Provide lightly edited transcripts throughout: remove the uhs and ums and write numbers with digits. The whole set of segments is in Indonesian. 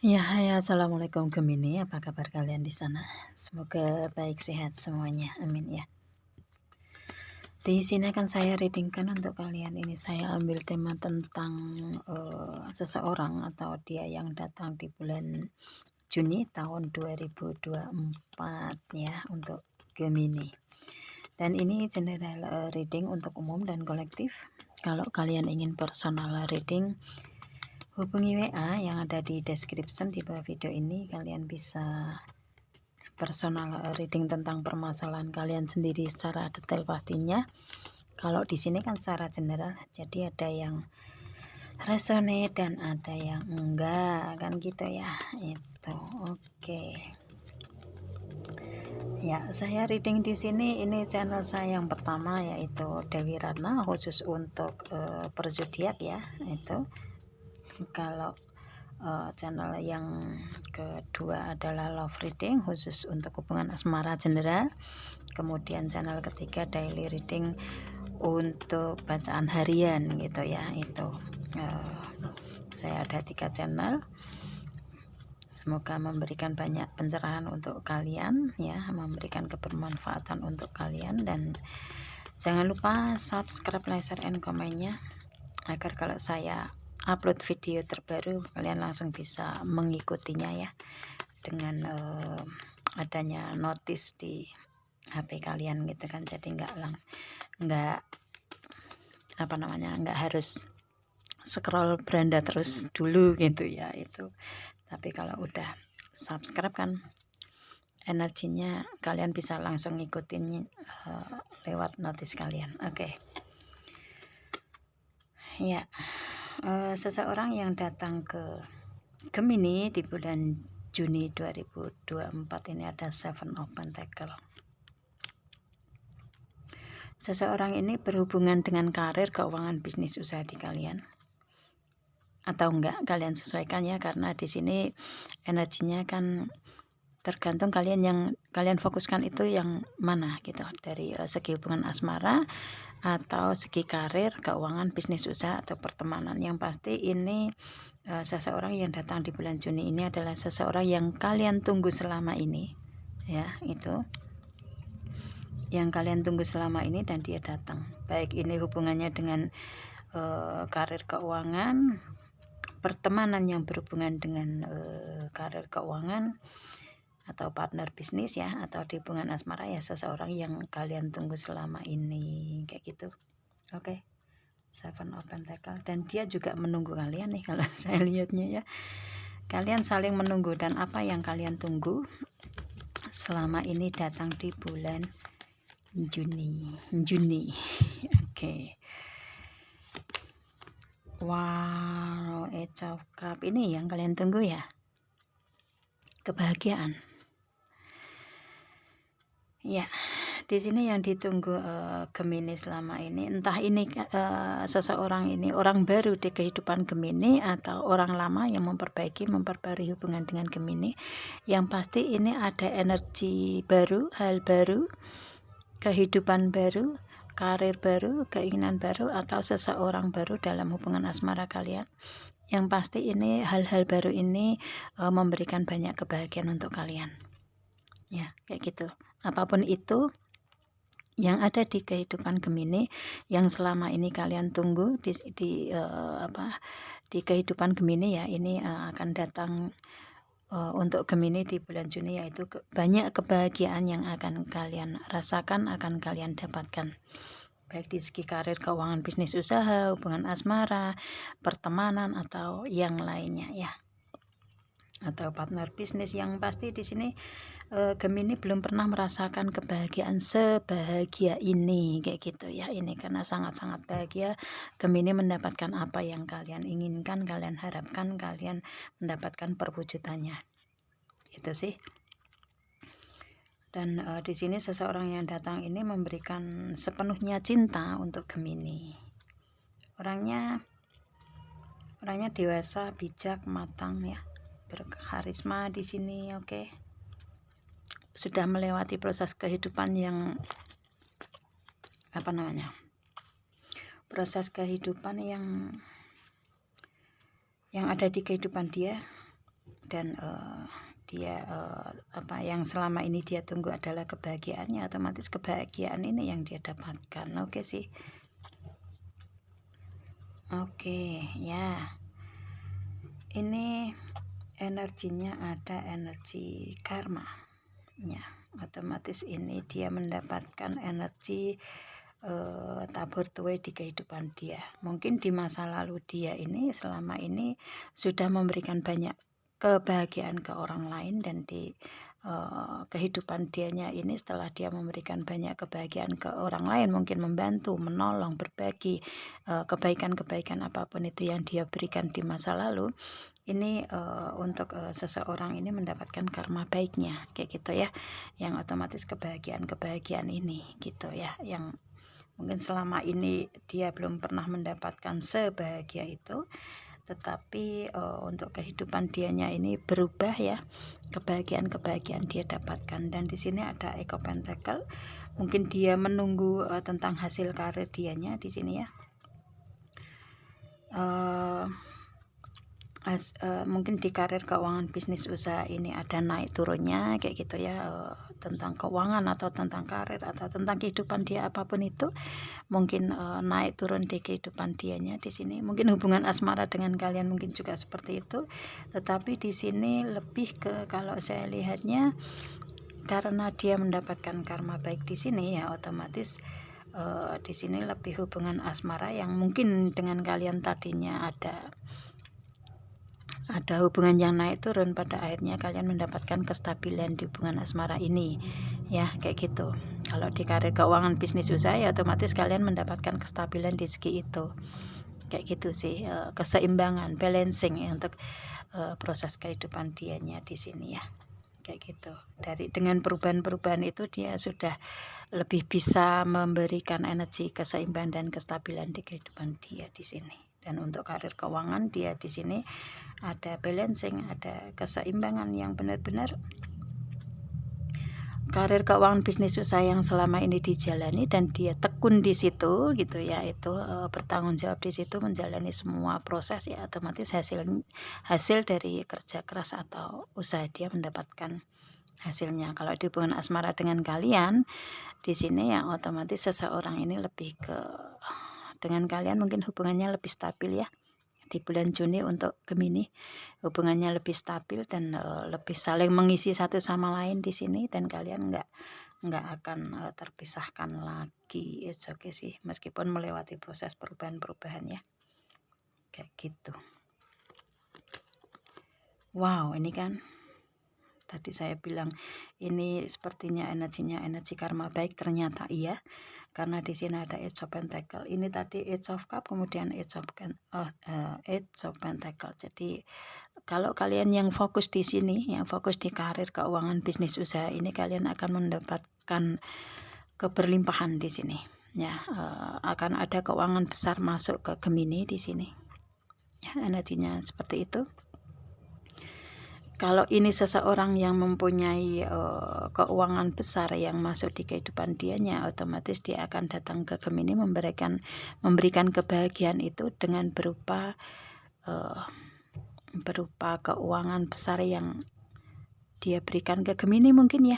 Ya, hai, assalamualaikum Gemini. Apa kabar kalian di sana? Semoga baik sehat semuanya. Amin ya. Di sini akan saya readingkan untuk kalian ini. Saya ambil tema tentang seseorang atau dia yang datang di bulan Juni tahun 2024 ya untuk Gemini. Dan ini general reading untuk umum dan kolektif. Kalau kalian ingin personal reading, hubungi WA yang ada di description di bawah video ini. Kalian bisa personal reading tentang permasalahan kalian sendiri secara detail pastinya. Kalau di sini kan secara general, jadi ada yang resonate dan ada yang enggak, kan gitu ya. Itu oke. Ya, saya reading di sini, ini channel saya yang pertama yaitu Dewi Ratna, khusus untuk perzodiak ya. Itu kalau channel yang kedua adalah love reading khusus untuk hubungan asmara general. Kemudian channel ketiga daily reading untuk bacaan harian gitu ya. Itu saya ada 3 channel. Semoga memberikan banyak pencerahan untuk kalian ya, memberikan kebermanfaatan untuk kalian, dan jangan lupa subscribe, like, share, and komennya agar kalau saya upload video terbaru kalian langsung bisa mengikutinya ya, dengan adanya notice di HP kalian gitu kan. Jadi nggak harus scroll beranda terus dulu gitu ya. Itu tapi kalau udah subscribe kan energinya kalian bisa langsung ngikutin lewat notice kalian. Oke. Ya, seseorang yang datang ke Gemini di bulan Juni 2024 ini ada Seven of Pentacle. Seseorang ini berhubungan dengan karir, keuangan, bisnis, usaha di kalian. Atau enggak, kalian sesuaikan ya, karena di sini energinya kan tergantung kalian, yang kalian fokuskan itu yang mana gitu, dari segi hubungan asmara atau segi karir, keuangan, bisnis, usaha, atau pertemanan. Yang pasti ini seseorang yang datang di bulan Juni ini adalah seseorang yang kalian tunggu selama ini ya. Itu yang kalian tunggu selama ini dan dia datang, baik ini hubungannya dengan karir, keuangan, pertemanan yang berhubungan dengan karir, keuangan, atau partner bisnis ya, atau di hubungan asmara ya, seseorang yang kalian tunggu selama ini kayak gitu. Oke. Seven of Pentacle, dan dia juga menunggu kalian nih kalau saya lihatnya ya. Kalian saling menunggu, dan apa yang kalian tunggu selama ini datang di bulan Juni. Oke. Wow, Eight of Cups ini yang kalian tunggu ya, kebahagiaan ya. Di sini yang ditunggu Gemini selama ini, entah ini seseorang ini orang baru di kehidupan Gemini atau orang lama yang memperbarui hubungan dengan Gemini. Yang pasti ini ada energi baru, hal baru, kehidupan baru, karir baru, keinginan baru, atau seseorang baru dalam hubungan asmara kalian. Yang pasti ini hal-hal baru ini memberikan banyak kebahagiaan untuk kalian ya, kayak gitu. Apapun itu yang ada di kehidupan Gemini yang selama ini kalian tunggu di kehidupan Gemini ya, ini akan datang untuk Gemini di bulan Juni, yaitu banyak kebahagiaan yang akan kalian rasakan, akan kalian dapatkan, baik di segi karir, keuangan, bisnis, usaha, hubungan asmara, pertemanan, atau yang lainnya ya, atau partner bisnis. Yang pasti di sini Gemini belum pernah merasakan kebahagiaan sebahagia ini kayak gitu ya. Ini karena sangat-sangat bahagia Gemini mendapatkan apa yang kalian inginkan, kalian harapkan, kalian mendapatkan perwujudannya. Itu sih. Dan di sini seseorang yang datang ini memberikan sepenuhnya cinta untuk Gemini. Orangnya dewasa, bijak, matang ya, berkarisma di sini. Oke. Sudah melewati proses kehidupan yang proses kehidupan yang ada di kehidupan dia dan dia apa yang selama ini dia tunggu adalah kebahagiaannya, otomatis kebahagiaan ini yang dia dapatkan. Oke sih. Oke ya, ini energinya ada energi karma ya, otomatis ini dia mendapatkan energi tabur tuai di kehidupan dia. Mungkin di masa lalu dia ini selama ini sudah memberikan banyak kebahagiaan ke orang lain, dan di kehidupan dianya ini setelah dia memberikan banyak kebahagiaan ke orang lain, mungkin membantu, menolong, berbagi kebaikan-kebaikan apapun itu yang dia berikan di masa lalu, ini untuk seseorang ini mendapatkan karma baiknya kayak gitu ya, yang otomatis kebahagiaan ini gitu ya, yang mungkin selama ini dia belum pernah mendapatkan sebahagia itu, tetapi untuk kehidupan dianya ini berubah ya, kebahagiaan dia dapatkan. Dan di sini ada Eco Pentacle, mungkin dia menunggu tentang hasil karir dianya di sini ya. Mungkin di karir, keuangan, bisnis, usaha ini ada naik turunnya kayak gitu ya, tentang keuangan atau tentang karir atau tentang kehidupan dia apapun itu, mungkin naik turun di kehidupan dianya di sini. Mungkin hubungan asmara dengan kalian mungkin juga seperti itu, tetapi di sini lebih ke, kalau saya lihatnya, karena dia mendapatkan karma baik di sini ya, otomatis di sini lebih hubungan asmara yang mungkin dengan kalian tadinya ada hubungan yang naik turun, pada akhirnya kalian mendapatkan kestabilan di hubungan asmara ini ya, kayak gitu. Kalau di karir, keuangan, bisnis, usaha ya otomatis kalian mendapatkan kestabilan di segi itu, kayak gitu sih, keseimbangan, balancing ya, untuk proses kehidupan dianya di sini ya, kayak gitu. Dengan perubahan-perubahan itu dia sudah lebih bisa memberikan energi keseimbangan dan kestabilan di kehidupan dia di sini. Dan untuk karir, keuangan, dia di sini ada balancing, ada keseimbangan yang benar-benar karir, keuangan, bisnis, usaha yang selama ini dijalani dan dia tekun di situ gitu ya, itu bertanggung jawab di situ, menjalani semua proses ya, otomatis hasil dari kerja keras atau usaha dia mendapatkan hasilnya. Kalau di hubungan asmara dengan kalian di sini ya, otomatis seseorang ini lebih ke, dengan kalian mungkin hubungannya lebih stabil ya di bulan Juni. Untuk Gemini hubungannya lebih stabil dan lebih saling mengisi satu sama lain di sini, dan kalian nggak akan terpisahkan lagi. It's okay sih, meskipun melewati proses perubahan-perubahan ya, kayak gitu. Wow, ini kan tadi saya bilang ini sepertinya energinya energi karma baik, ternyata iya, karena di sini ada Eight of Pentacle. Ini tadi Eight of Cup, kemudian Eight of Pentacle. Jadi kalau kalian yang fokus di sini, yang fokus di karir, keuangan, bisnis, usaha ini, kalian akan mendapatkan keberlimpahan di sini ya, akan ada keuangan besar masuk ke Gemini di sini ya, energinya seperti itu. Kalau ini seseorang yang mempunyai keuangan besar yang masuk di kehidupan dianya, otomatis dia akan datang ke Gemini memberikan kebahagiaan itu dengan berupa keuangan besar yang dia berikan ke Gemini mungkin ya.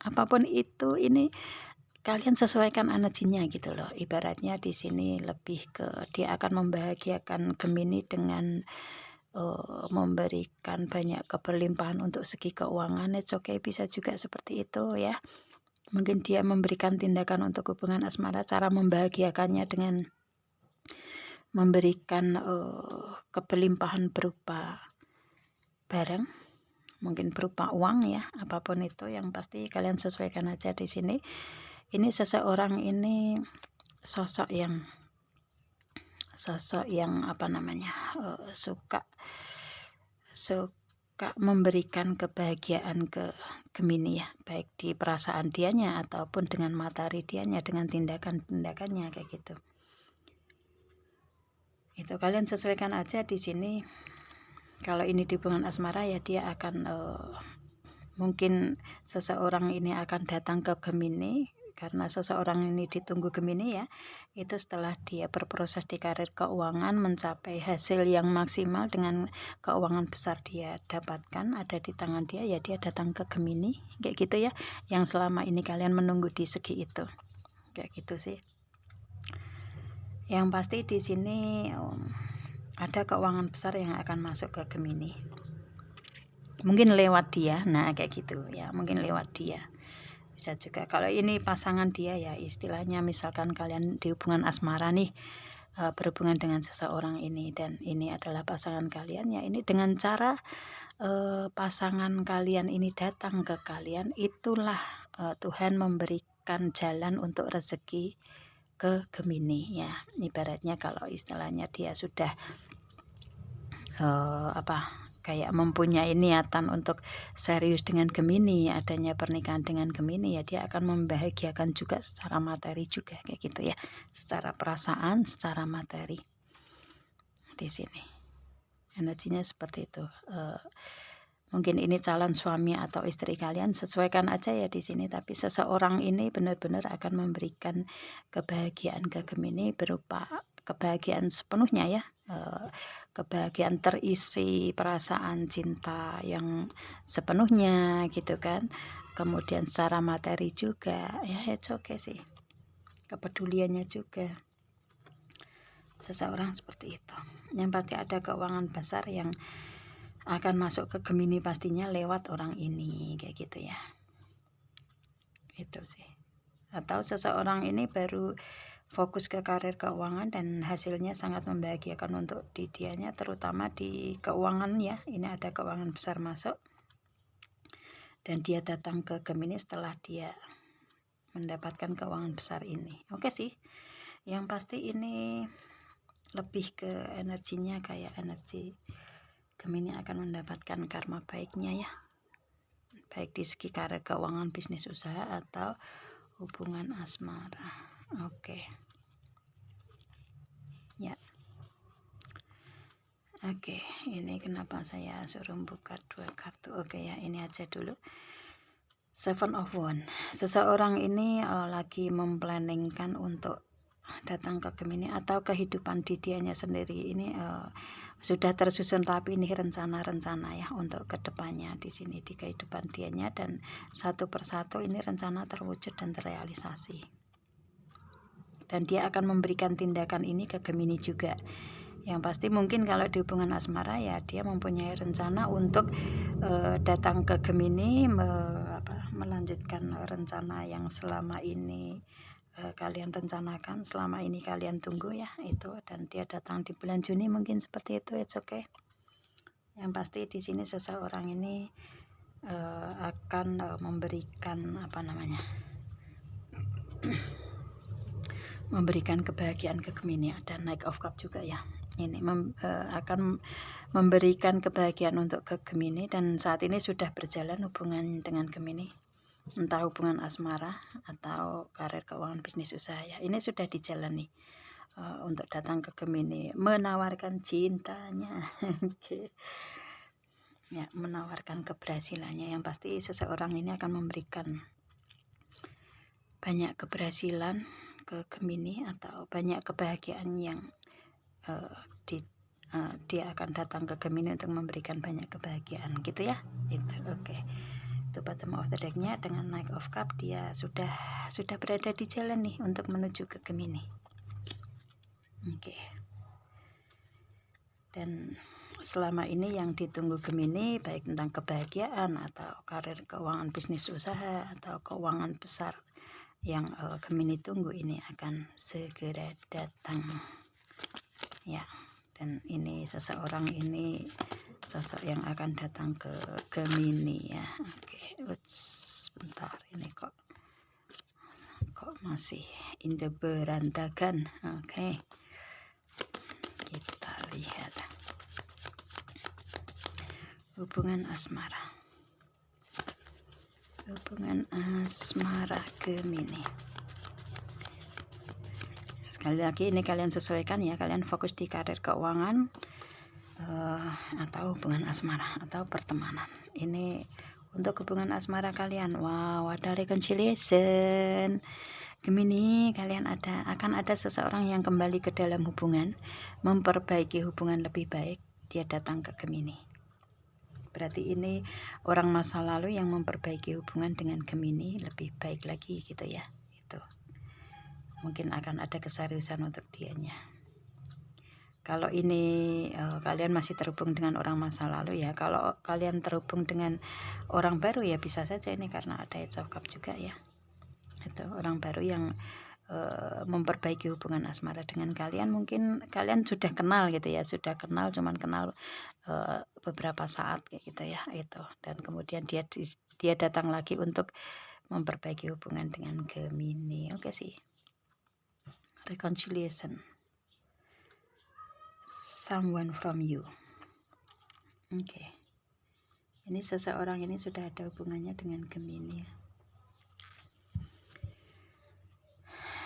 Apapun itu, ini kalian sesuaikan energinya gitu loh. Ibaratnya di sini lebih ke dia akan membahagiakan Gemini dengan memberikan banyak keberlimpahan untuk segi keuangan. It's okay, bisa juga seperti itu ya. Mungkin dia memberikan tindakan untuk hubungan asmara, cara membahagiakannya dengan memberikan keberlimpahan berupa barang, mungkin berupa uang ya, apapun itu, yang pasti kalian sesuaikan aja di sini. Ini seseorang ini sosok yang apa namanya, suka memberikan kebahagiaan ke Gemini ya, baik di perasaan dianya ataupun dengan materi dianya, dengan tindakan-tindakannya kayak gitu. Itu kalian sesuaikan aja di sini. Kalau ini di hubungan asmara ya, dia akan mungkin seseorang ini akan datang ke Gemini karena seseorang ini ditunggu Gemini ya, itu setelah dia berproses di karir keuangan mencapai hasil yang maksimal dengan keuangan besar dia dapatkan ada di tangan dia, ya dia datang ke Gemini kayak gitu ya, yang selama ini kalian menunggu di segi itu kayak gitu sih. Yang pasti di sini ada keuangan besar yang akan masuk ke Gemini, mungkin lewat dia, nah kayak gitu ya, mungkin lewat dia. Bisa juga kalau ini pasangan dia ya, istilahnya misalkan kalian di hubungan asmara nih, berhubungan dengan seseorang ini dan ini adalah pasangan kalian ya, ini dengan cara pasangan kalian ini datang ke kalian, itulah Tuhan memberikan jalan untuk rezeki ke Gemini ya. Ibaratnya kalau istilahnya dia sudah kayak mempunyai niatan untuk serius dengan Gemini, adanya pernikahan dengan Gemini ya, dia akan membahagiakan juga secara materi juga kayak gitu ya, secara perasaan, secara materi. Di sini energinya seperti itu. Mungkin ini calon suami atau istri kalian, sesuaikan aja ya di sini, tapi seseorang ini benar-benar akan memberikan kebahagiaan ke Gemini berupa kebahagiaan sepenuhnya ya, kebahagiaan terisi perasaan cinta yang sepenuhnya gitu kan, kemudian secara materi juga ya, oke sih, kepeduliannya juga seseorang seperti itu. Yang pasti ada keuangan besar yang akan masuk ke Gemini pastinya lewat orang ini kayak gitu ya, itu sih. Atau seseorang ini baru fokus ke karir keuangan dan hasilnya sangat membahagiakan untuk dianya, terutama di keuangan ya, ini ada keuangan besar masuk dan dia datang ke Gemini setelah dia mendapatkan keuangan besar ini. Oke sih, yang pasti ini lebih ke energinya kayak energi Gemini akan mendapatkan karma baiknya ya, baik di segi karir keuangan, bisnis usaha atau hubungan asmara. Oke ya, oke, ini kenapa saya suruh buka 2 kartu. Oke ya, ini aja dulu. Seven of Wands, seseorang ini lagi memplanningkan untuk datang ke Gemini atau kehidupan di dianya sendiri ini sudah tersusun rapi nih rencana-rencana ya untuk kedepannya di sini di kehidupan dianya, dan satu persatu ini rencana terwujud dan terrealisasi, dan dia akan memberikan tindakan ini ke Gemini juga. Yang pasti mungkin kalau di hubungan asmara ya, dia mempunyai rencana untuk datang ke Gemini, melanjutkan rencana yang selama ini kalian rencanakan, selama ini kalian tunggu ya itu, dan dia datang di bulan Juni mungkin seperti itu. It's okay. Yang pasti di sini seseorang ini akan memberikan memberikan kebahagiaan ke Gemini. Ada Knight of Cups juga ya, ini akan memberikan kebahagiaan untuk ke Gemini, dan saat ini sudah berjalan hubungan dengan Gemini, entah hubungan asmara atau karir keuangan bisnis usaha ya, ini sudah dijalani untuk datang ke Gemini, menawarkan cintanya ya, menawarkan keberhasilannya. Yang pasti seseorang ini akan memberikan banyak keberhasilan ke Gemini atau banyak kebahagiaan yang dia akan datang ke Gemini untuk memberikan banyak kebahagiaan gitu ya, itu. Oke, itu bottom of the deck-nya dengan Knight of Cups, dia sudah berada di jalan nih untuk menuju ke Gemini. Oke, dan selama ini yang ditunggu Gemini baik tentang kebahagiaan atau karir keuangan bisnis usaha atau keuangan besar yang Gemini tunggu ini akan segera datang ya. Dan ini seseorang ini sosok yang akan datang ke Gemini ya. Oke, sebentar, ini kok masih in the berantakan. Oke, kita lihat hubungan asmara. Hubungan asmara Gemini. Sekali lagi ini kalian sesuaikan ya, kalian fokus di karir keuangan atau hubungan asmara atau pertemanan. Ini Untuk hubungan asmara kalian, wow, ada reconciliation. Gemini, kalian akan ada seseorang yang kembali ke dalam hubungan, memperbaiki hubungan lebih baik. Dia datang ke Gemini. Berarti ini orang masa lalu yang memperbaiki hubungan dengan Gemini lebih baik lagi gitu ya. Itu mungkin akan ada keseriusan untuk dianya. Kalau ini kalian masih terhubung dengan orang masa lalu ya. Kalau kalian terhubung dengan orang baru ya bisa saja ini karena ada Eight of Cups juga ya. Itu orang baru yang memperbaiki hubungan asmara dengan kalian. Mungkin kalian sudah kenal gitu ya, sudah kenal, cuman kenal beberapa saat kayak gitu ya. Itu, dan kemudian dia datang lagi untuk memperbaiki hubungan dengan Gemini. Oke sih, reconciliation, someone from you. Oke. Ini seseorang ini sudah ada hubungannya dengan Gemini.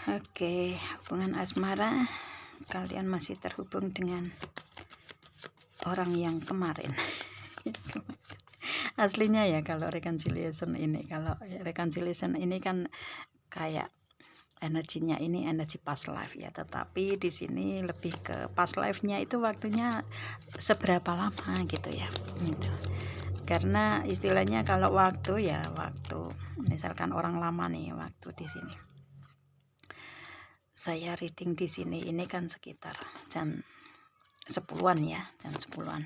Oke, hubungan asmara kalian masih terhubung dengan orang yang kemarin. Aslinya ya kalau reconciliation ini kan kayak energinya ini energi past life ya, tetapi di sini lebih ke past life-nya itu waktunya seberapa lama gitu ya. Gitu. Karena istilahnya kalau waktu ya waktu misalkan orang lama nih waktu di sini. Saya reading di sini ini kan sekitar jam 10-an ya, jam 10-an.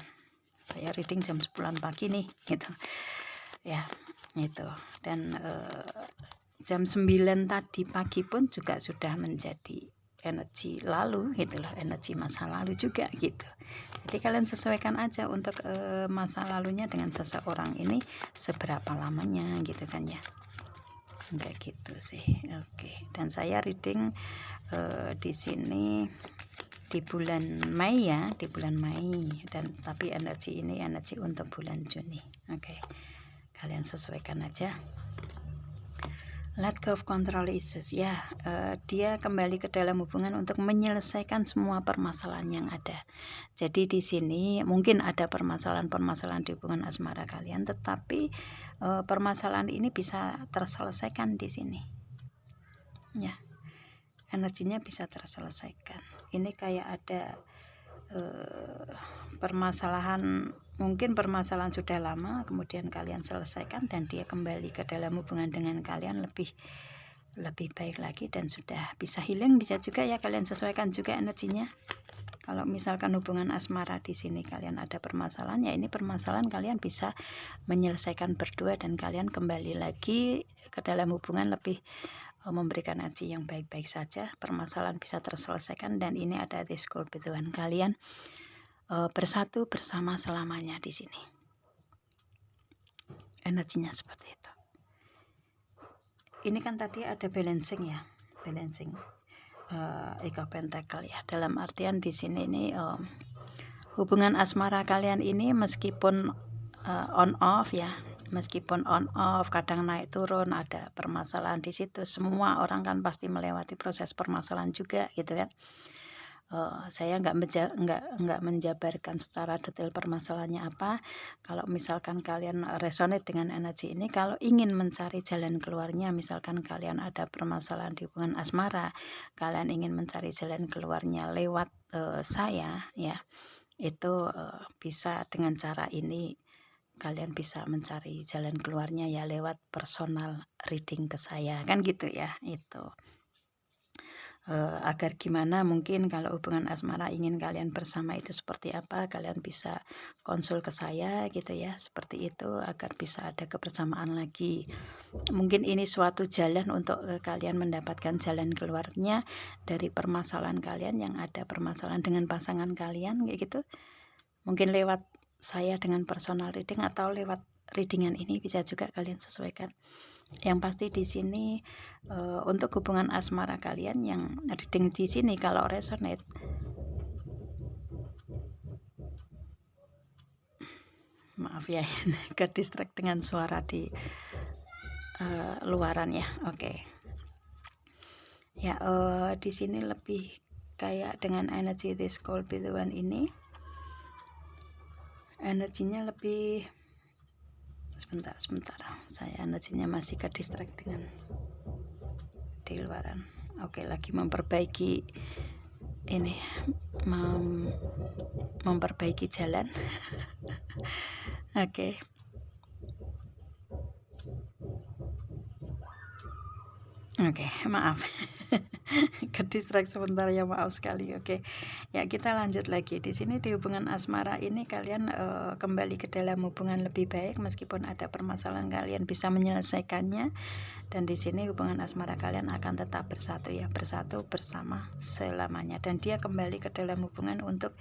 Saya reading jam 10-an pagi nih gitu. Ya, itu. Dan jam 9 tadi pagi pun juga sudah menjadi energi lalu gitu loh, energi masa lalu juga gitu. Jadi kalian sesuaikan aja untuk masa lalunya dengan seseorang ini seberapa lamanya gitu kan ya. Enggak gitu sih. Oke. Dan saya reading di sini di bulan Mei ya, di bulan Mei, dan tapi energi ini energi untuk bulan Juni. Oke. Kalian sesuaikan aja. Let go of control issues ya, dia kembali ke dalam hubungan untuk menyelesaikan semua permasalahan yang ada. Jadi di sini mungkin ada permasalahan-permasalahan di hubungan asmara kalian, tetapi permasalahan ini bisa terselesaikan di sini. Ya, energinya bisa terselesaikan. Ini kayak ada permasalahan, mungkin permasalahan sudah lama, kemudian kalian selesaikan dan dia kembali ke dalam hubungan dengan kalian lebih baik lagi dan sudah bisa healing. Bisa juga ya kalian sesuaikan juga energinya. Kalau misalkan hubungan asmara di sini kalian ada permasalahan, ya ini permasalahan kalian bisa menyelesaikan berdua dan kalian kembali lagi ke dalam hubungan lebih memberikan energi yang baik-baik saja. Permasalahan bisa terselesaikan dan ini ada di school betulan kalian bersatu bersama selamanya di sini. Energinya seperti itu. Ini kan tadi ada balancing ya, balancing Eight of Pentacle ya. Dalam artian di sini ini hubungan asmara kalian ini meskipun on off ya, meskipun on off, kadang naik turun, ada permasalahan di situ. Semua orang kan pasti melewati proses permasalahan juga gitu kan. Saya nggak menjabarkan secara detail permasalahannya apa. Kalau misalkan kalian resonate dengan energi ini, kalau ingin mencari jalan keluarnya, misalkan kalian ada permasalahan di hubungan asmara, kalian ingin mencari jalan keluarnya lewat saya ya, itu bisa dengan cara ini. Kalian bisa mencari jalan keluarnya ya lewat personal reading ke saya kan gitu ya. Itu agar gimana mungkin kalau hubungan asmara ingin kalian bersama itu seperti apa, kalian bisa konsul ke saya gitu ya, seperti itu agar bisa ada kebersamaan lagi. Mungkin ini suatu jalan untuk kalian mendapatkan jalan keluarnya dari permasalahan kalian yang ada permasalahan dengan pasangan kalian kayak gitu. Mungkin lewat saya dengan personal reading atau lewat readingan ini bisa juga kalian sesuaikan. Yang pasti di sini untuk hubungan asmara kalian yang reading di sini kalau resonate, maaf ya ke distract dengan suara di luaran ya. Oke. Ya di sini lebih kayak dengan energi this cold bituan ini, energinya lebih sebentar, saya energinya masih ke distract dengan di luaran. Oke, lagi memperbaiki ini, memperbaiki jalan. Oke. Oke, maaf. Ke distract sebentar ya, maaf sekali. Oke. Ya, kita lanjut lagi. Di sini di hubungan asmara ini kalian kembali ke dalam hubungan lebih baik meskipun ada permasalahan, kalian bisa menyelesaikannya. Dan di sini hubungan asmara kalian akan tetap bersatu ya, bersatu bersama selamanya. Dan dia kembali ke dalam hubungan untuk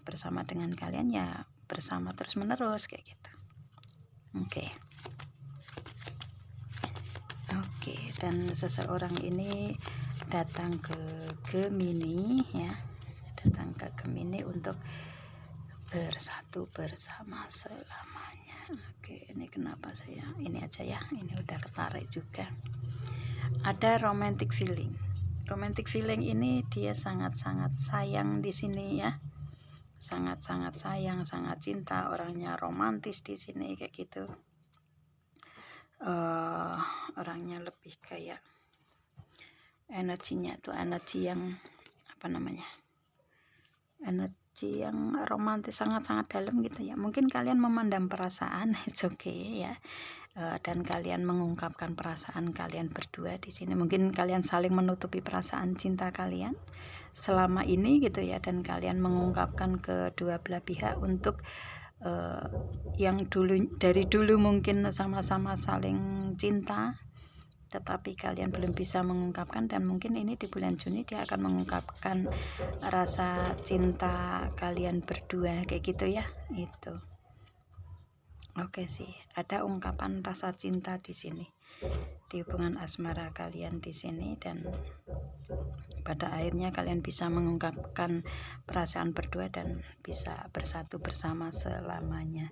bersama dengan kalian ya, bersama terus menerus kayak gitu. Oke. Oke, dan seseorang ini datang ke Gemini ya, datang ke Gemini untuk bersatu bersama selamanya. Oke, ini kenapa saya ini aja ya, ini udah ketarik juga. Ada romantic feeling. Romantic feeling ini dia sangat-sangat sayang di sini ya, sangat-sangat sayang, sangat cinta, orangnya romantis di sini kayak gitu. Orangnya lebih kayak energinya tuh energi yang apa namanya, energi yang romantis, sangat-sangat dalam gitu ya. Mungkin kalian memandang perasaan, it's okay ya, dan kalian mengungkapkan perasaan kalian berdua di sini. Mungkin kalian saling menutupi perasaan cinta kalian selama ini gitu ya, dan kalian mengungkapkan kedua belah pihak untuk yang dari dulu mungkin sama-sama saling cinta, tetapi kalian belum bisa mengungkapkan, dan mungkin ini di bulan Juni dia akan mengungkapkan rasa cinta kalian berdua kayak gitu ya. Itu oke sih, ada ungkapan rasa cinta di sini di hubungan asmara kalian di sini, dan pada akhirnya kalian bisa mengungkapkan perasaan berdua dan bisa bersatu bersama selamanya.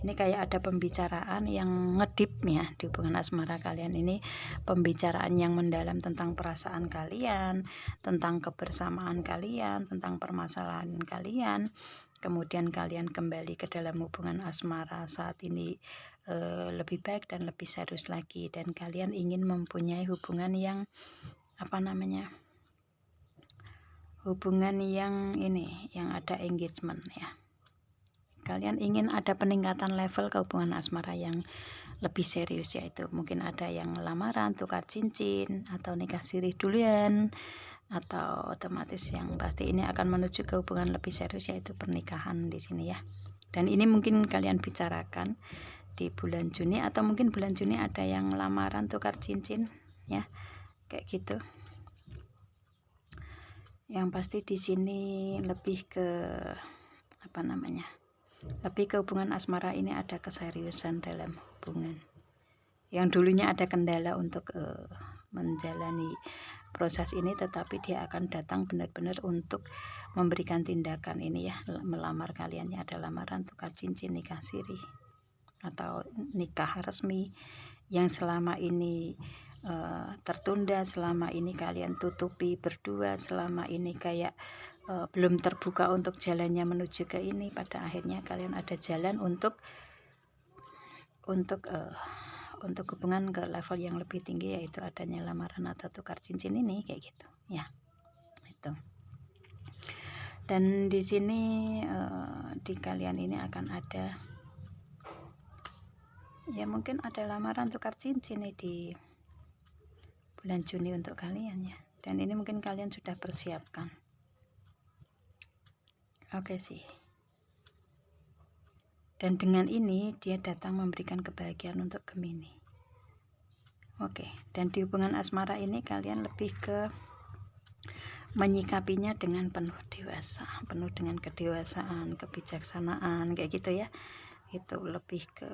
Ini kayak ada pembicaraan yang ngedip ya di hubungan asmara kalian ini, pembicaraan yang mendalam tentang perasaan kalian, tentang kebersamaan kalian, tentang permasalahan kalian. Kemudian kalian kembali ke dalam hubungan asmara saat ini lebih baik dan lebih serius lagi, dan kalian ingin mempunyai hubungan yang apa namanya, hubungan yang ini, yang ada engagement ya. Kalian ingin ada peningkatan level ke hubungan asmara yang lebih serius, yaitu mungkin ada yang lamaran, tukar cincin, atau nikah siri duluan, atau otomatis yang pasti ini akan menuju ke hubungan lebih serius, yaitu pernikahan di sini ya. Dan ini mungkin kalian bicarakan di bulan Juni, atau mungkin bulan Juni ada yang lamaran, tukar cincin ya, kayak gitu. Yang pasti di sini lebih ke apa namanya, lebih ke hubungan asmara ini ada keseriusan dalam hubungan. Yang dulunya ada kendala untuk menjalani proses ini, tetapi dia akan datang benar-benar untuk memberikan tindakan ini ya, melamar kalian ya. Ada lamaran, tukar cincin, nikah siri, atau nikah resmi yang selama ini tertunda, selama ini kalian tutupi berdua, selama ini kayak belum terbuka untuk jalannya menuju ke ini. Pada akhirnya kalian ada jalan untuk hubungan ke level yang lebih tinggi, yaitu adanya lamaran atau tukar cincin ini kayak gitu ya. Itu. Dan di sini di kalian ini akan ada ya, mungkin ada lamaran tukar cincin nih di bulan Juni untuk kalian ya, dan ini mungkin kalian sudah persiapkan. Oke sih, dan dengan ini dia datang memberikan kebahagiaan untuk Gemini. Oke, dan di hubungan asmara ini kalian lebih ke menyikapinya dengan penuh dewasa, penuh dengan kedewasaan, kebijaksanaan kayak gitu ya. Itu lebih ke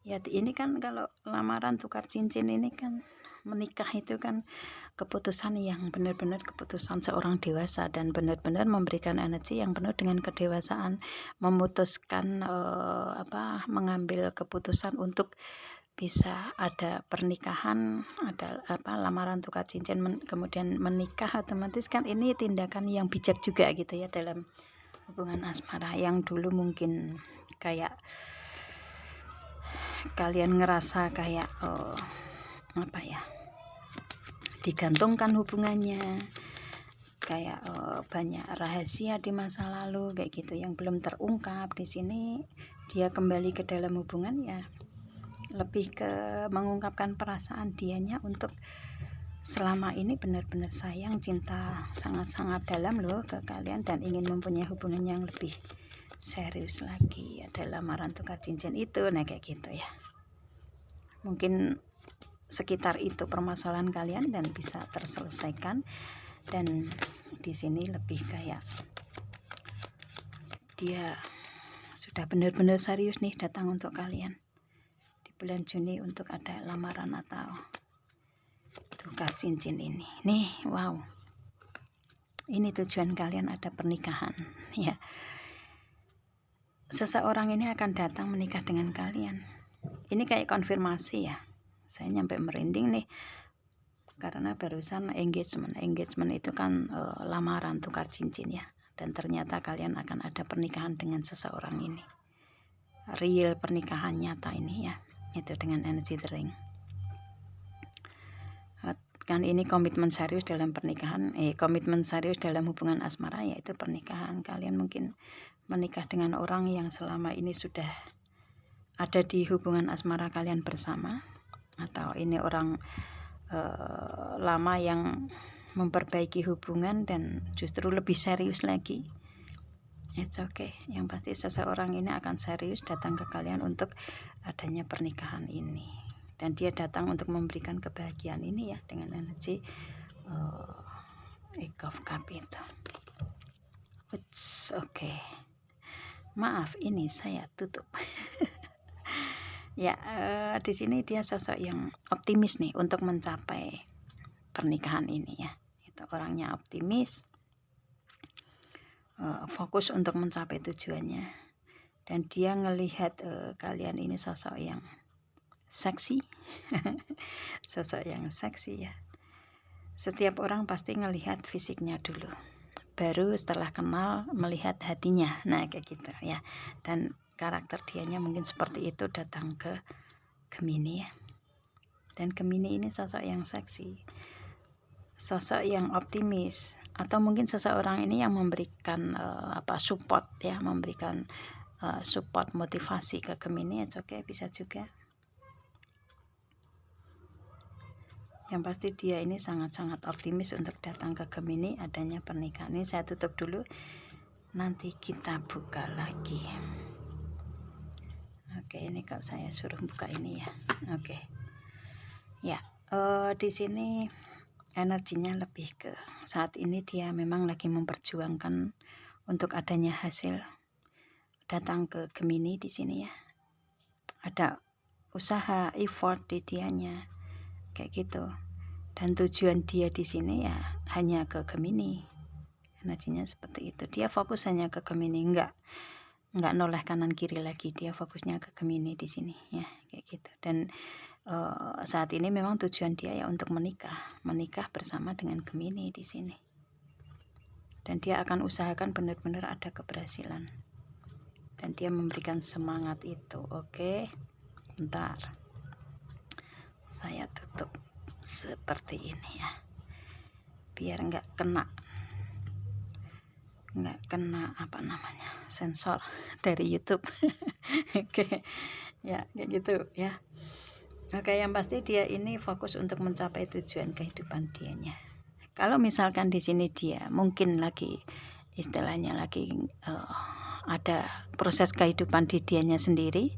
ya, ini kan kalau lamaran tukar cincin ini kan, menikah itu kan keputusan yang benar-benar keputusan seorang dewasa, dan benar-benar memberikan energi yang penuh dengan kedewasaan, memutuskan mengambil keputusan untuk bisa ada pernikahan, ada lamaran tukar cincin, kemudian menikah. Otomatis kan ini tindakan yang bijak juga gitu ya dalam hubungan asmara yang dulu mungkin kayak kalian ngerasa kayak apa ya, digantungkan hubungannya, kayak banyak rahasia di masa lalu kayak gitu yang belum terungkap. Di sini dia kembali ke dalam hubungan, ya lebih ke mengungkapkan perasaan dianya untuk selama ini benar-benar sayang, cinta sangat-sangat dalam loh ke kalian, dan ingin mempunyai hubungan yang lebih serius lagi. Ada lamaran tukar cincin itu, nah kayak gitu ya. Mungkin sekitar itu permasalahan kalian dan bisa terselesaikan. Dan di sini lebih kayak dia sudah benar-benar serius nih datang untuk kalian di bulan Juni untuk ada lamaran atau tukar cincin ini nih. Wow, ini tujuan kalian ada pernikahan ya. Seseorang ini akan datang menikah dengan kalian. Ini kayak konfirmasi ya. Saya nyampe merinding nih karena barusan engagement itu kan lamaran tukar cincin ya, dan ternyata kalian akan ada pernikahan dengan seseorang ini, real pernikahan nyata ini ya, itu dengan energi the ring. Kan ini komitmen serius dalam pernikahan, komitmen serius dalam hubungan asmara, yaitu pernikahan. Kalian mungkin menikah dengan orang yang selama ini sudah ada di hubungan asmara kalian bersama, atau ini orang lama yang memperbaiki hubungan dan justru lebih serius lagi. It's okay. Yang pasti seseorang ini akan serius datang ke kalian untuk adanya pernikahan ini, dan dia datang untuk memberikan kebahagiaan ini ya, dengan energi Eight of Cups itu. It's okay. Maaf, ini saya tutup. Ya, di sini dia sosok yang optimis nih untuk mencapai pernikahan ini ya. Itu orangnya optimis, fokus untuk mencapai tujuannya, dan dia ngelihat kalian ini sosok yang seksi. Sosok yang seksi ya. Setiap orang pasti ngelihat fisiknya dulu, baru setelah kenal melihat hatinya. Nah kayak gitu ya. Dan karakter dianya mungkin seperti itu datang ke Gemini ya. Dan Gemini ini sosok yang seksi, sosok yang optimis, atau mungkin seseorang ini yang memberikan support ya, memberikan support motivasi ke Gemini. Oke, bisa juga. Yang pasti dia ini sangat-sangat optimis untuk datang ke Gemini adanya pernikahan ini. Saya tutup dulu, nanti kita buka lagi. Oke, ini kok saya suruh buka ini ya. Oke. Ya, di sini energinya lebih ke saat ini dia memang lagi memperjuangkan untuk adanya hasil datang ke Gemini di sini ya. Ada usaha, effort di dianya kayak gitu. Dan tujuan dia di sini ya hanya ke Gemini. Energinya seperti itu. Dia fokus hanya ke Gemini, enggak noleh kanan kiri lagi. Dia fokusnya ke Gemini di sini ya, kayak gitu. Dan saat ini memang tujuan dia ya untuk menikah bersama dengan Gemini di sini. Dan dia akan usahakan benar-benar ada keberhasilan. Dan dia memberikan semangat itu. Oke. Bentar. Saya tutup seperti ini ya. Biar nggak kena apa namanya, sensor dari YouTube. Oke. Ya, kayak gitu ya. Oke, yang pasti dia ini fokus untuk mencapai tujuan kehidupan dianya. Kalau misalkan di sini dia mungkin lagi istilahnya lagi ada proses kehidupan di dianya sendiri,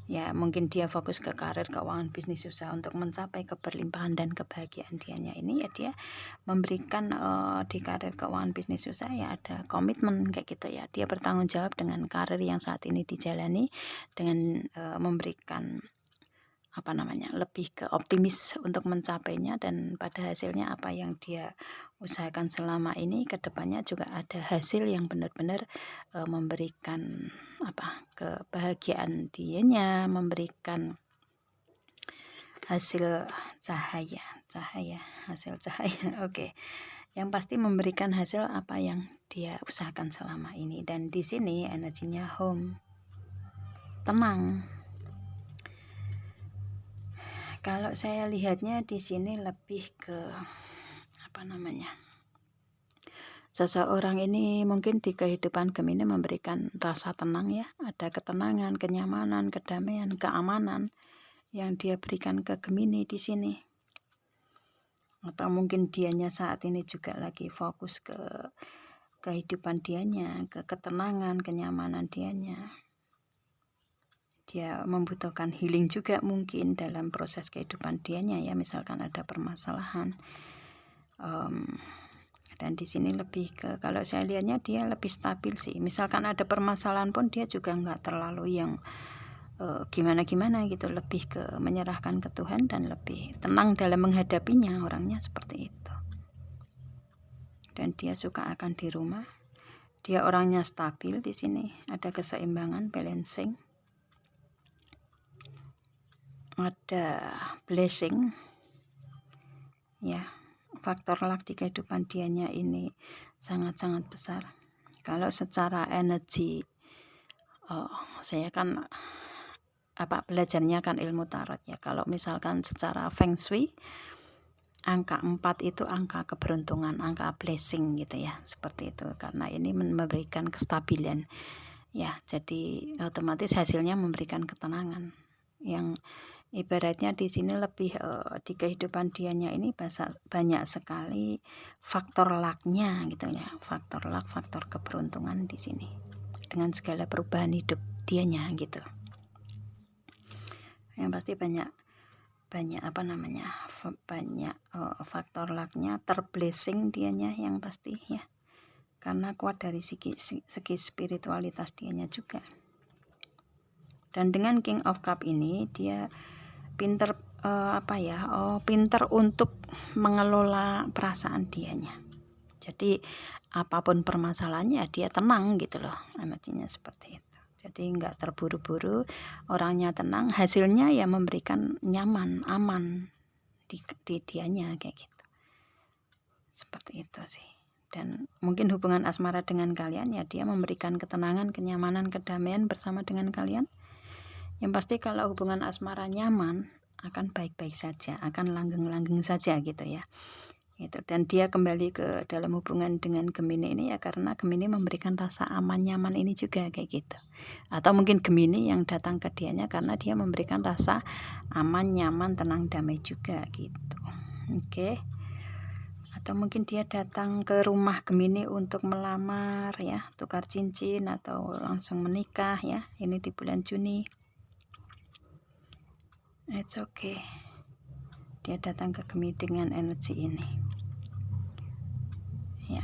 ya mungkin dia fokus ke karir, keuangan, bisnis, usaha untuk mencapai keberlimpahan dan kebahagiaan dianya ini ya. Dia memberikan di karir, keuangan, bisnis, usaha ya ada komitmen kayak gitu ya. Dia bertanggung jawab dengan karir yang saat ini dijalani dengan memberikan lebih ke optimis untuk mencapainya, dan pada hasilnya apa yang dia usahakan selama ini ke depannya juga ada hasil yang benar-benar memberikan kebahagiaan dianya, memberikan hasil cahaya. Oke. yang pasti memberikan hasil apa yang dia usahakan selama ini. Dan di sini energinya home, tenang. Kalau saya lihatnya di sini lebih ke apa namanya, seseorang ini mungkin di kehidupan Gemini memberikan rasa tenang ya, ada ketenangan, kenyamanan, kedamaian, keamanan yang dia berikan ke Gemini di sini. Atau mungkin dianya saat ini juga lagi fokus ke kehidupan dianya, ke ketenangan, kenyamanan dianya. Dia membutuhkan healing juga mungkin dalam proses kehidupan dianya ya, misalkan ada permasalahan. Dan di sini lebih ke, kalau saya lihatnya dia lebih stabil sih. Misalkan ada permasalahan pun dia juga nggak terlalu yang gimana-gimana gitu, lebih ke menyerahkan ke Tuhan dan lebih tenang dalam menghadapinya, orangnya seperti itu. Dan dia suka akan di rumah. Dia orangnya stabil di sini, ada keseimbangan, balancing. Ada blessing. Ya, faktor luck di kehidupan dianya ini sangat-sangat besar. Kalau secara energi, saya kan belajarnya kan ilmu tarot ya. Kalau misalkan secara feng shui, angka 4 itu angka keberuntungan, angka blessing gitu ya, seperti itu. Karena ini memberikan kestabilan ya, jadi otomatis hasilnya memberikan ketenangan. Yang ibaratnya di sini lebih di kehidupan dianya ini banyak sekali faktor lucknya gitu ya, faktor luck, faktor keberuntungan di sini dengan segala perubahan hidup dianya gitu. Yang pasti banyak apa namanya, banyak faktor lucknya, terblessing dianya yang pasti ya, karena kuat dari segi spiritualitas dianya juga. Dan dengan King of Cup ini dia pinter pinter untuk mengelola perasaan dianya. Jadi apapun permasalahannya dia tenang gitu loh, energinya seperti itu. Jadi nggak terburu-buru, orangnya tenang, hasilnya ya memberikan nyaman, aman di dianya kayak gitu. Seperti itu sih. Dan mungkin hubungan asmara dengan kalian ya, dia memberikan ketenangan, kenyamanan, kedamaian bersama dengan kalian. Yang pasti kalau hubungan asmara nyaman, akan baik-baik saja, akan langgeng-langgeng saja gitu ya. Itu. Dan dia kembali ke dalam hubungan dengan Gemini ini ya karena Gemini memberikan rasa aman nyaman ini juga kayak gitu. Atau mungkin Gemini yang datang ke dianya karena dia memberikan rasa aman, nyaman, tenang, damai juga gitu. Oke. Atau mungkin dia datang ke rumah Gemini untuk melamar ya, tukar cincin atau langsung menikah ya. Ini di bulan Juni. It's okay. Dia datang ke Gemini dengan energi ini. Ya.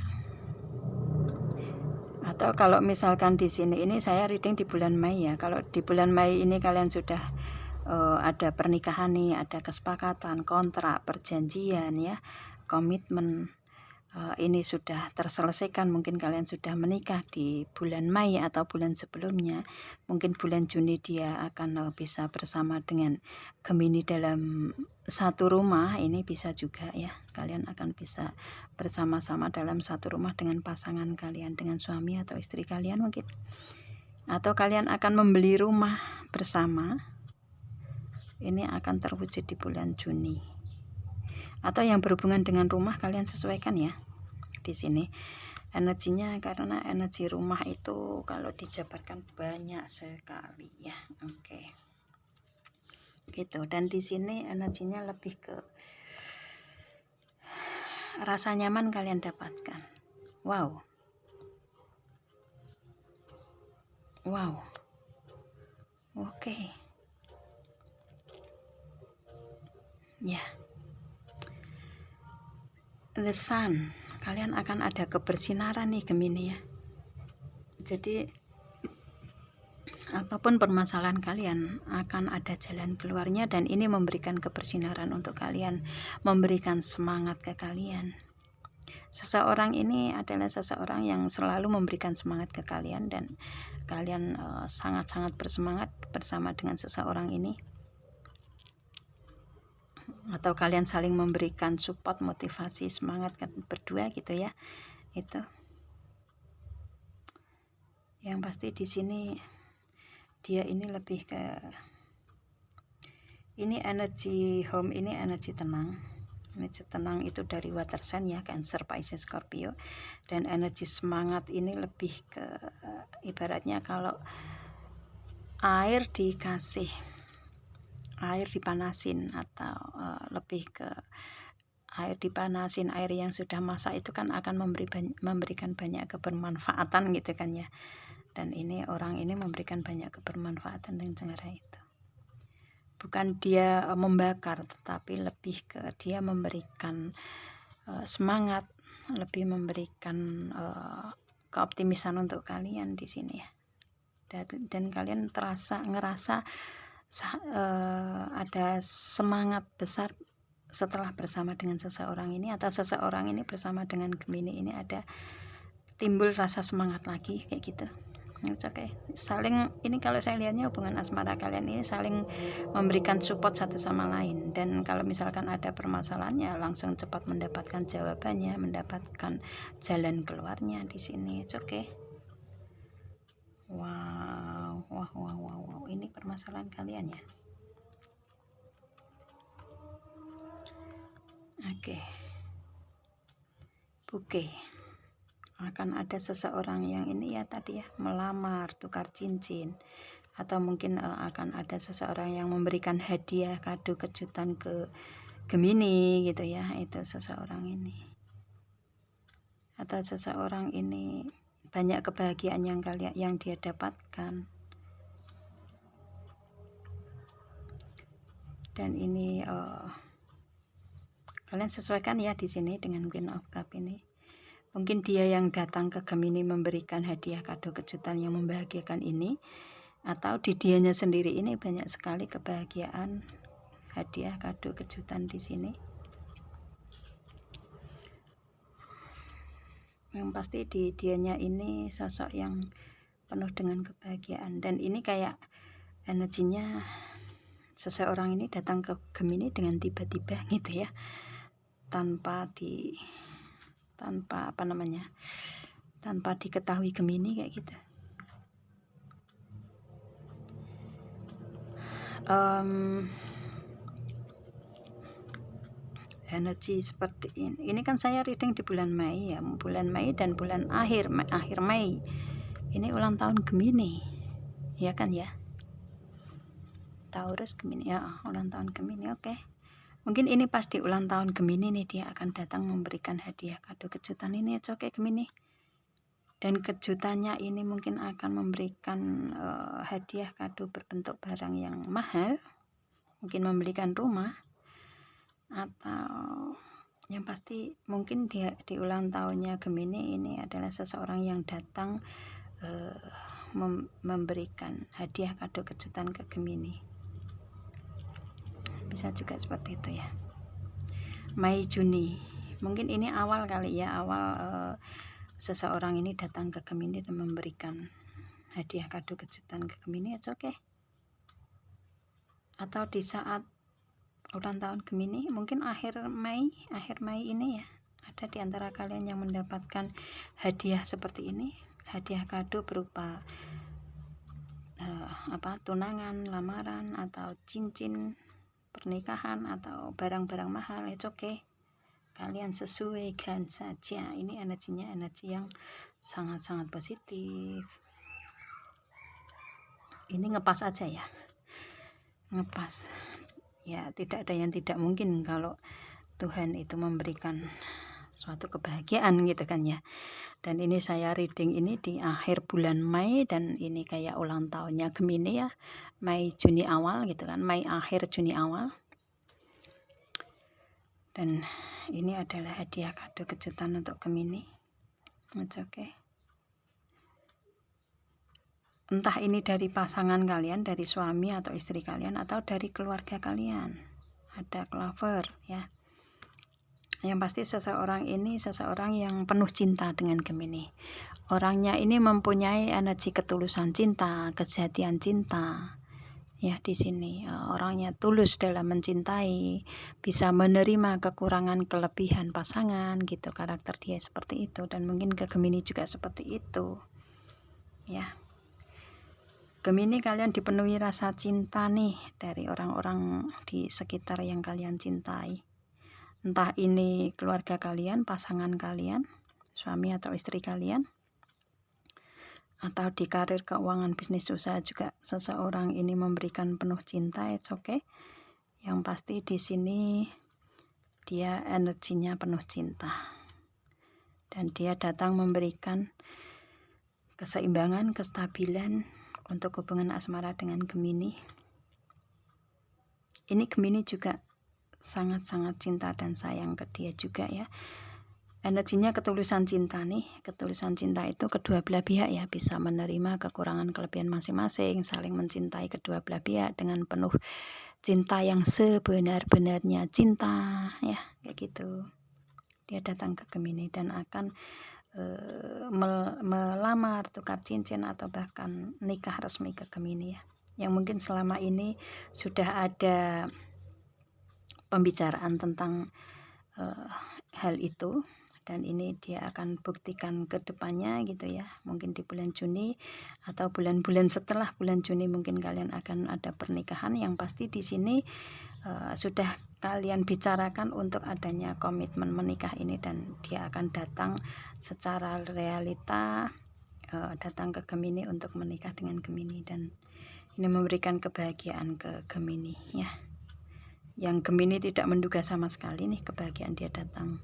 Atau kalau misalkan di sini ini saya reading di bulan Mei ya. Kalau di bulan Mei ini kalian sudah ada pernikahan nih, ada kesepakatan, kontrak, perjanjian ya, komitmen. Ini sudah terselesaikan, mungkin kalian sudah menikah di bulan Mei atau bulan sebelumnya. Mungkin bulan Juni dia akan bisa bersama dengan Gemini dalam satu rumah, ini bisa juga ya, kalian akan bisa bersama-sama dalam satu rumah dengan pasangan kalian, dengan suami atau istri kalian mungkin. Atau kalian akan membeli rumah bersama, ini akan terwujud di bulan Juni. Atau yang berhubungan dengan rumah kalian sesuaikan ya di sini energinya, karena energi rumah itu kalau dijabarkan banyak sekali ya. Oke. Gitu. Dan di sini energinya lebih ke rasa nyaman kalian dapatkan. Wow. Oke. Ya. The Sun, kalian akan ada kebersinaran nih Gemini ya. Jadi apapun permasalahan kalian akan ada jalan keluarnya, dan ini memberikan kebersinaran untuk kalian, memberikan semangat ke kalian. Seseorang ini adalah seseorang yang selalu memberikan semangat ke kalian, dan kalian sangat-sangat bersemangat bersama dengan seseorang ini. atau kalian saling memberikan support, motivasi, semangat kan berdua gitu ya. Itu yang pasti di sini dia ini lebih ke ini energi home, ini energi tenang. Energi tenang itu dari water sign ya, Cancer, Pisces, Scorpio. Dan energi semangat ini lebih ke ibaratnya kalau air dikasih, air dipanasin, atau lebih ke air dipanasin, air yang sudah masak itu kan akan memberikan banyak kebermanfaatan gitu kan ya. Dan ini orang ini memberikan banyak kebermanfaatan dengan cara itu. Bukan dia membakar, tetapi lebih ke dia memberikan semangat, lebih memberikan keoptimisan untuk kalian di sini ya. Dan kalian ngerasa ada semangat besar setelah bersama dengan seseorang ini, atau seseorang ini bersama dengan Gemini ini ada timbul rasa semangat lagi kayak gitu. Oke. Saling ini, kalau saya lihatnya hubungan asmara kalian ini saling memberikan support satu sama lain, dan kalau misalkan ada permasalahannya langsung cepat mendapatkan jawabannya, mendapatkan jalan keluarnya di sini. Oke. Wow, ini permasalahan kalian ya. Oke. Bouquet. Akan ada seseorang yang ini ya tadi ya, melamar, tukar cincin, atau mungkin akan ada seseorang yang memberikan hadiah, kado, kejutan ke Gemini gitu ya. Itu seseorang ini, atau seseorang ini banyak kebahagiaan yang dia dapatkan. Dan ini kalian sesuaikan ya di sini dengan Queen of Cup ini. Mungkin dia yang datang ke Gemini memberikan hadiah, kado, kejutan yang membahagiakan ini, atau di dianya sendiri ini banyak sekali kebahagiaan, hadiah, kado, kejutan di sini. Yang pasti di dianya ini sosok yang penuh dengan kebahagiaan, dan ini kayak energinya seseorang ini datang ke Gemini dengan tiba-tiba gitu ya, tanpa diketahui Gemini kayak gitu. Energi seperti ini kan saya reading di bulan Mei ya, bulan Mei dan bulan akhir Mei ini ulang tahun Gemini ya kan ya, Taurus Gemini ya, ulang tahun Gemini. Oke. Mungkin ini pas di ulang tahun Gemini nih dia akan datang memberikan hadiah, kado, kejutan ini. Oke Gemini. Dan kejutannya ini mungkin akan memberikan hadiah, kado berbentuk barang yang mahal, mungkin membelikan rumah, atau yang pasti mungkin dia di ulang tahunnya Gemini ini adalah seseorang yang datang memberikan hadiah, kado, kejutan ke Gemini. Bisa juga seperti itu ya. Mei Juni mungkin ini awal kali ya, awal seseorang ini datang ke Gemini dan memberikan hadiah, kado, kejutan ke Gemini. Oke. Atau di saat ulang tahun Gemini mungkin akhir Mei ini ya, ada di antara kalian yang mendapatkan hadiah seperti ini, hadiah kado berupa tunangan, lamaran, atau cincin pernikahan, atau barang-barang mahal. Oke. Kalian sesuaikan saja. Ini energinya energi yang sangat-sangat positif. Ini ngepas aja ya, ngepas ya, tidak ada yang tidak mungkin kalau Tuhan itu memberikan suatu kebahagiaan gitu kan ya. Dan ini saya reading ini di akhir bulan Mei, dan ini kayak ulang tahunnya Gemini ya, Mei Juni awal gitu kan, Mei akhir Juni awal. Dan ini adalah hadiah, kado, kejutan untuk Gemini. Oke. Entah ini dari pasangan kalian, dari suami atau istri kalian, atau dari keluarga kalian. Ada Clover ya. Yang pasti seseorang ini seseorang yang penuh cinta dengan Gemini. Orangnya ini mempunyai energi ketulusan cinta, kesejatian cinta, ya di sini. Orangnya tulus dalam mencintai, bisa menerima kekurangan kelebihan pasangan gitu, karakter dia seperti itu, dan mungkin ke Gemini juga seperti itu ya. Gemini, kalian dipenuhi rasa cinta nih dari orang-orang di sekitar yang kalian cintai. Entah ini keluarga kalian, pasangan kalian, suami atau istri kalian, atau di karir, keuangan, bisnis, usaha juga seseorang ini memberikan penuh cinta. It's okay. Yang pasti di sini dia energinya penuh cinta. Dan dia datang memberikan keseimbangan, kestabilan untuk hubungan asmara dengan Gemini. Ini Gemini juga sangat-sangat cinta dan sayang ke dia juga ya. Energinya ketulusan cinta nih. Ketulusan cinta itu kedua belah pihak ya, bisa menerima kekurangan kelebihan masing-masing, saling mencintai kedua belah pihak dengan penuh cinta yang sebenar-benarnya cinta ya, kayak gitu. Dia datang ke Gemini dan akan melamar, tukar cincin, atau bahkan nikah resmi ke Gemini ya. Yang mungkin selama ini sudah ada pembicaraan tentang hal itu, dan ini dia akan buktikan ke depannya gitu ya. Mungkin di bulan Juni atau bulan-bulan setelah bulan Juni mungkin kalian akan ada pernikahan. Yang pasti di sini sudah kalian bicarakan untuk adanya komitmen menikah ini, dan dia akan datang secara realita, datang ke Gemini untuk menikah dengan Gemini, dan ini memberikan kebahagiaan ke Gemini ya. Yang Gemini tidak menduga sama sekali nih kebahagiaan dia datang.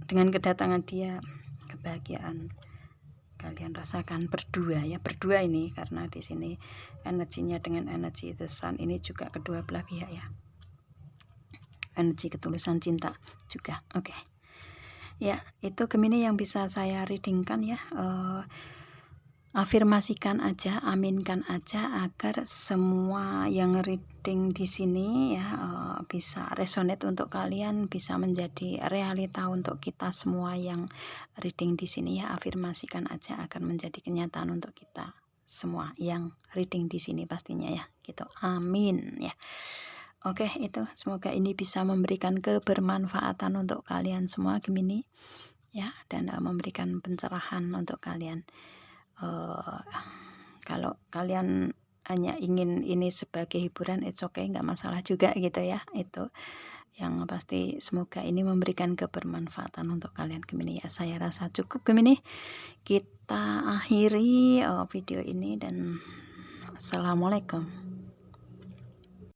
Dengan kedatangan dia, kebahagiaan kalian rasakan berdua ya, berdua ini, karena di sini energinya dengan energi The Sun ini juga kedua belah pihak ya, energi ketulusan cinta juga. Oke. Ya, itu Gemini yang bisa saya readingkan ya. Afirmasikan aja, aminkan aja agar semua yang reading di sini ya bisa resonate untuk kalian, bisa menjadi realita untuk kita semua yang reading di sini ya. Afirmasikan aja agar menjadi kenyataan untuk kita semua yang reading di sini pastinya ya, gitu. Amin ya. Oke, itu semoga ini bisa memberikan kebermanfaatan untuk kalian semua Gemini ya, dan memberikan pencerahan untuk kalian. Kalau kalian hanya ingin ini sebagai hiburan, it's okay, nggak masalah juga gitu ya. Itu yang pasti semoga ini memberikan kebermanfaatan untuk kalian Gemini ya. Saya rasa cukup Gemini. Kita akhiri video ini dan assalamualaikum.